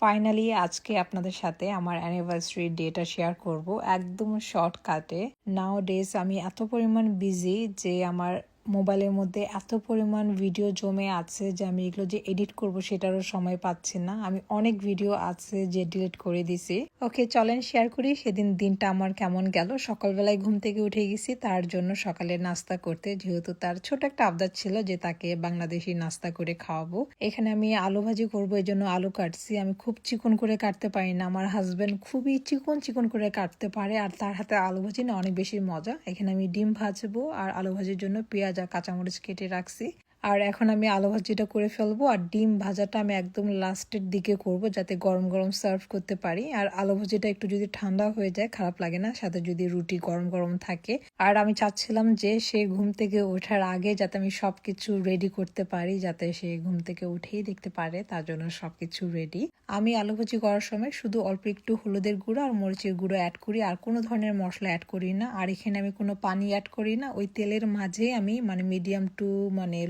Finally আজকে আপনাদের সাথে আমার অ্যানিভার্সারি ডেটা শেয়ার করব একদম শর্টকাটে। নাও ডেজ আমি এত পরিমাণ বিজি যে আমার মোবাইলের মধ্যে এত পরিমাণ ভিডিও জমে আছে যে আমি এগুলো যে এডিট করব সেটারও সময় পাচ্ছি না। আমি অনেক ভিডিও আছে যে ডিলিট করে দিছি। ওকে, চলেন শেয়ার করি সেদিন দিনটা আমার কেমন গেল। সকালবেলায় ঘুম থেকে উঠে গেছি তার জন্য সকালে নাস্তা করতে, যেহেতু তার ছোট একটা আবদার ছিল যে তাকে বাংলাদেশি নাস্তা করে খাওয়াবো। এখানে আমি আলু ভাজি করবো, এই জন্য আলু কাটছি। আমি খুব চিকন করে কাটতে পারি না, আমার হাজবেন্ড খুবই চিকন চিকন করে কাটতে পারে আর তার হাতে আলু ভাজি না অনেক বেশি মজা। এখানে আমি ডিম ভাজবো আর আলু ভাজির জন্য পেঁয়াজ আর কাঁচামরিচ কেটে রাখছি। আর এখন আমি আলু ভাজিটা করে ফেলবো আর ডিম ভাজাটা আমি একদম লাস্টের দিকে করব যাতে গরম গরম সার্ভ করতে পারি। আর আলু ভাজিটা একটু যদি ঠান্ডা হয়ে যায় খারাপ লাগে না, সাথে যদি রুটি গরম গরম থাকে। আর আমি চাচ্ছিলাম যে সে ঘুম থেকে ওঠার আগে যাতে আমি সবকিছু রেডি করতে পারি, যাতে সে ঘুম থেকে উঠেই দেখতে পারে, তার জন্য সবকিছু রেডি। আমি আলু ভাজি করার সময় শুধু অল্প একটু হলুদের গুঁড়ো আর মরিচের গুঁড়ো অ্যাড করি, আর কোনো ধরনের মশলা অ্যাড করি না। আর এখানে আমি কোনো পানি অ্যাড করি না, ওই তেলের মাঝে আমি মিডিয়াম টু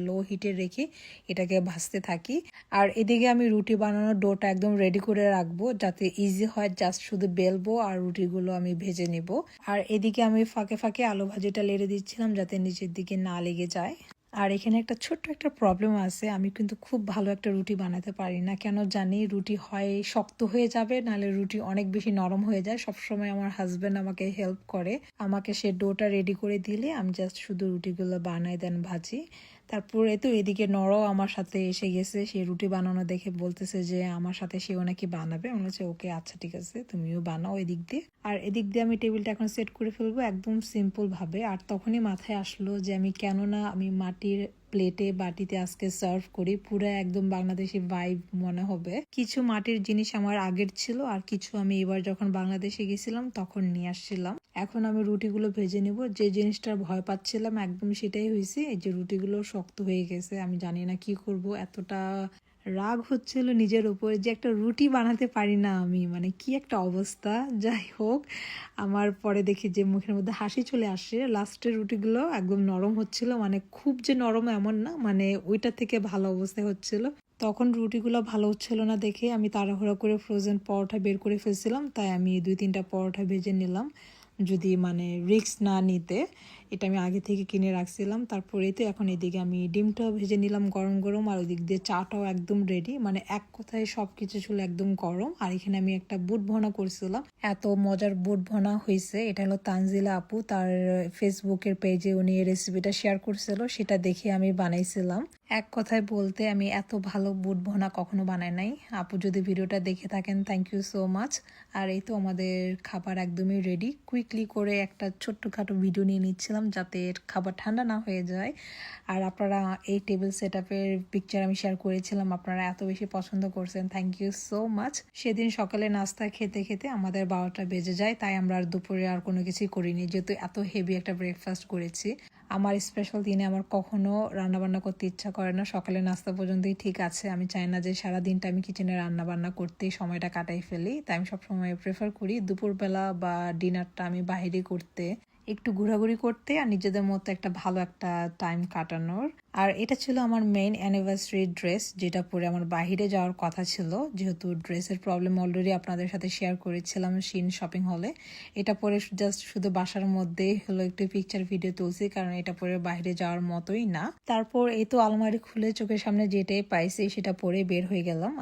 লো হিটে রেখে এটাকে ভাজতে থাকি। আর এদিকে আমি রুটি বানানোর ডোটা একদম রেডি করে রাখবো যাতে ইজি হয়, জাস্ট শুধু বেলবো আর রুটিগুলো আমি ভেজে নিব। আর এদিকে আমি ফাঁকে ফাঁকে আলু ভাজিটা লেড়ে দিচ্ছিলাম যাতে নিচের দিকে না লেগে যায়। আর এখানে একটা ছোট্ট একটা প্রবলেম আছে, আমি কিন্তু খুব ভালো একটা রুটি বানাতে পারি না, কেন জানি। রুটি হয় শক্ত হয়ে যাবে, নাহলে রুটি অনেক বেশি নরম হয়ে যায়। সবসময় আমার হাজবেন্ড আমাকে হেল্প করে, আমাকে সে ডোটা রেডি করে দিলে আমি জাস্ট শুধু রুটিগুলো বানাই দেন ভাজি। তারপরে তো এদিকে নরও আমার সাথে এসে গেছে, সে রুটি বানানো দেখে বলতেছে যে আমার সাথে সেও নাকি বানাবে। আমি বলছি ওকে, আচ্ছা ঠিক আছে, তুমিও বানাও এদিক দিয়ে। আর এদিক দিয়ে আমি টেবিলটা এখন সেট করে ফেলবো একদম সিম্পল ভাবে। আর তখনই মাথায় আসলো যে আমি মাটির প্লেটে বাটিতে আজকে সার্ভ করি, পুরো একদম বাংলাদেশি ভাইব মনে হবে। কিছু মাটির জিনিস আমার আগের ছিল আর কিছু আমি এবার যখন বাংলাদেশে গেছিলাম তখন নিয়ে আসছিলাম। এখন আমি রুটিগুলো ভেজে নিব। যে জিনিসটার ভয় পাচ্ছিলাম একদম সেটাই হয়েছে, এই যে রুটিগুলো শক্ত হয়ে গেছে। আমি জানি না কি করব, এতটা রাগ হচ্ছিল নিজের উপরে যে একটা রুটি বানাতে পারি না আমি, কি একটা অবস্থা। যাই হোক, আমার পরে দেখি যে মুখের মধ্যে হাসি চলে আসে। লাস্টের রুটিগুলো একদম নরম হচ্ছিল, খুব যে নরম এমন না, ওইটা থেকে ভালো অবস্থায় হচ্ছিল। তখন রুটিগুলো ভালো হচ্ছিল না দেখে আমি তাড়াহুড়া করে ফ্রোজেন পরোটা বের করে ফেলছিলাম, তাই আমি 2-3টা পরোটা ভেজে নিলাম যদি রিস্ক না নিতে। এটা আমি আগে থেকে কিনে রাখছিলাম। তারপরে তো এখন এদিকে আমি ডিমটাও ভেজে নিলাম গরম গরম, আর ওইদিক দিয়ে চাটাও একদম রেডি। এক কথায় সবকিছু ছিল একদম গরম। আর এখানে আমি একটা বুট ভনা করছিলাম, এত মজার বুট ভনা হয়েছে। এটা হলো তানজিলা আপু, তার ফেসবুকের পেজে উনি রেসিপিটা শেয়ার করছিল, সেটা দেখে আমি বানাইছিলাম। এক কথায় বলতে আমি এত ভালো বুট ভনা কখনো বানাই নাই। আপু যদি ভিডিওটা দেখে থাকেন, থ্যাংক ইউ সো মাচ। আর এই তো আমাদের খাবার একদমই রেডি। কুইকলি করে একটা ছোট্টখাটো ভিডিও নিয়ে নিচ্ছিলাম যাতে খাবার ঠান্ডা না হয়ে যায়। আর আপনারা এই টেবিল সেট আপের পিকচার আমি শেয়ার করেছিলাম, আপনারা এত বেশি পছন্দ করছেন, থ্যাংক ইউ সো মাচ। সেদিন সকালে নাস্তা খেতে খেতে আমাদের 12টা বেজে যায়, তাই আমরা আর দুপুরে আর কোনো কিছুই করিনি, যেহেতু এত হেভি একটা ব্রেকফাস্ট করেছি। আমার স্পেশাল দিনে আমার কখনো রান্নাবান্না করতে ইচ্ছা করে না, সকালে নাস্তা পর্যন্তই ঠিক আছে। আমি চাই না যে সারা দিনটা আমি কিচেনে রান্নাবান্না করতেই সময়টা কাটাই ফেলি, তাই আমি সবসময় প্রেফার করি দুপুরবেলা বা ডিনারটা আমি বাইরে করতে, একটু ঘোরাঘুরি করতে আর নিজেদের মতো একটা ভালো একটা টাইম কাটানোর। আর এটা ছিল আমার মেইন অ্যানিভার্সারি ড্রেস, যেটা পরে আমার বাহিরে যাওয়ার কথা ছিল, যেহেতু ড্রেসের প্রবলেম অলরেডি আপনাদের সাথে শেয়ার করেছিলাম শিন শপিং হলে। এটা পরে জাস্ট শুধু বাসার মধ্যেই হলো একটু পিকচার ভিডিও তুলছি, কারণ এটা পরে বাইরে যাওয়ার মতোই না। তারপর এই তো আলমারি খুলে চোখের সামনে যেটাই পাইছি সেটা পরে বের হয়ে গেলাম।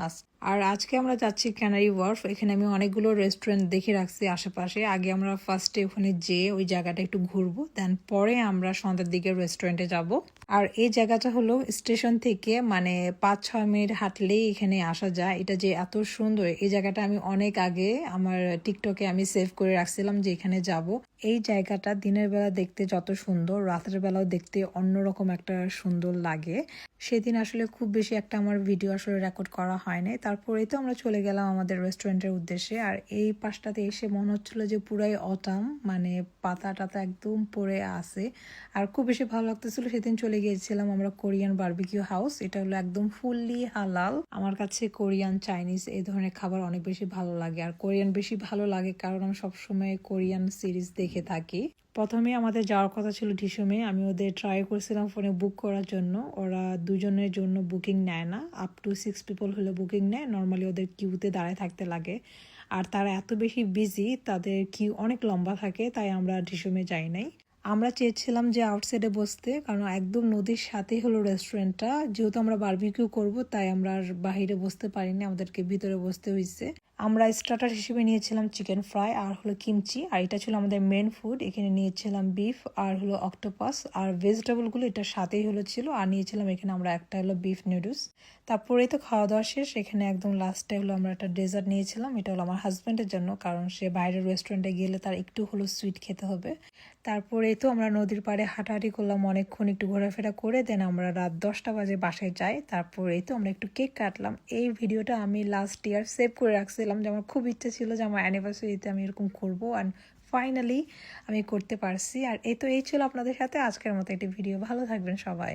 আর আজকে আমরা যাচ্ছি ক্যানারি ওয়ার্ফ। এখানে আমি অনেকগুলো রেস্টুরেন্ট দেখে রাখছি আশেপাশে। আগে আমরা ফার্স্টে ওখানে যেয়ে ওই জায়গাটা একটু ঘুরবো, দেন পরে আমরা সন্ধ্যার দিকে রেস্টুরেন্টে যাব। আর এই জায়গাটা হলো স্টেশন থেকে 5-6 মিনিট হাঁটলেই এখানে আসা যায়। এটা যে এত সুন্দর, এই জায়গাটা আমি অনেক আগে আমার টিকটকে আমি সেভ করে রাখছিলাম যে এখানে যাব। এই জায়গাটা দিনের বেলা দেখতে যত সুন্দর, রাতের বেলাও দেখতে অন্যরকম একটা সুন্দর লাগে। সেদিন আসলে খুব বেশি একটা আমার ভিডিও আসলে রেকর্ড করা হয় নাই। তারপরেই তো আমরা চলে গেলাম আমাদের রেস্টুরেন্টের উদ্দেশ্যে। আর এই পাশটাতে এসে মনে হচ্ছিল যে পুরাই অটাম, পাতা টাতা একদম পড়ে আছে। আর খুব বেশি ভালো লাগতেছিল। সেদিন চলে গিয়েছিলাম আমরা কোরিয়ান বারবিকিউ হাউস, এটা হলো একদম ফুললি হালাল। আমার কাছে কোরিয়ান, চাইনিজ এই ধরনের খাবার অনেক বেশি ভালো লাগে। আর কোরিয়ান বেশি ভালো লাগে কারণ আমি সবসময় কোরিয়ান সিরিজ দেখে থাকি। প্রথমে আমাদের যাওয়ার কথা ছিল ঢিসুমে। আমি ওদের ট্রাই করছিলাম ফোনে বুক করার জন্য। ওরা দুজনের জন্য বুকিং নেয় না, আপ টু 6 পিপল হলে বুকিং নেয়। নর্মালি ওদের কিউতে দাঁড়ায় থাকতে লাগে, আর তারা এত বেশি বিজি, তাদের কিউ অনেক লম্বা থাকে, তাই আমরা ঢিসুমে যাই নাই। আমরা চেয়েছিলাম যে আউটসাইডে বসতে, কারণ একদম নদীর সাথেই হলো রেস্টুরেন্টটা। যেহেতু আমরা বারবিকিউ করব, তাই আমরা আর বাহিরে বসতে পারিনি, আমাদেরকে ভিতরে বসতে হয়েছে। আমরা স্টার্টার হিসেবে নিয়েছিলাম চিকেন ফ্রাই আর হলো কিমচি, আর এটা ছিল আমাদের মেন ফুড। এখানে নিয়েছিলাম বিফ আর হলো অক্টোপাস, আর ভেজিটেবলগুলো এটার সাথেই হলো ছিল। আর নিয়েছিলাম এখানে আমরা একটা হলো বিফ নুডলস। তারপরেই তো খাওয়া দাওয়া শেষ। এখানে একদম লাস্টে হলো আমরা একটা ডেজার্ট নিয়েছিলাম। এটা হলো আমার হাজব্যান্ডের জন্য, কারণ সে বাইরের রেস্টুরেন্টে গেলে তার একটু হলো সুইট খেতে হবে। তারপরেই তো আমরা নদীর পাড়ে হাঁটাহাঁটি করলাম অনেকক্ষণ, একটু ঘোরাফেরা করে দেন আমরা রাত 10টা বাজে বাসায় যাই। তারপরেই তো আমরা একটু কেক কাটলাম। এই ভিডিওটা আমি লাস্ট ইয়ার সেভ করে রাখছিলাম, যে আমার খুব ইচ্ছে ছিল যে আমার অ্যানিভার্সারিতে আমি এরকম করবো, অ্যান্ড ফাইনালি আমি করতে পারছি। আর এই ছিল আপনাদের সাথে আজকের মতো একটি ভিডিও। ভালো থাকবেন সবাই।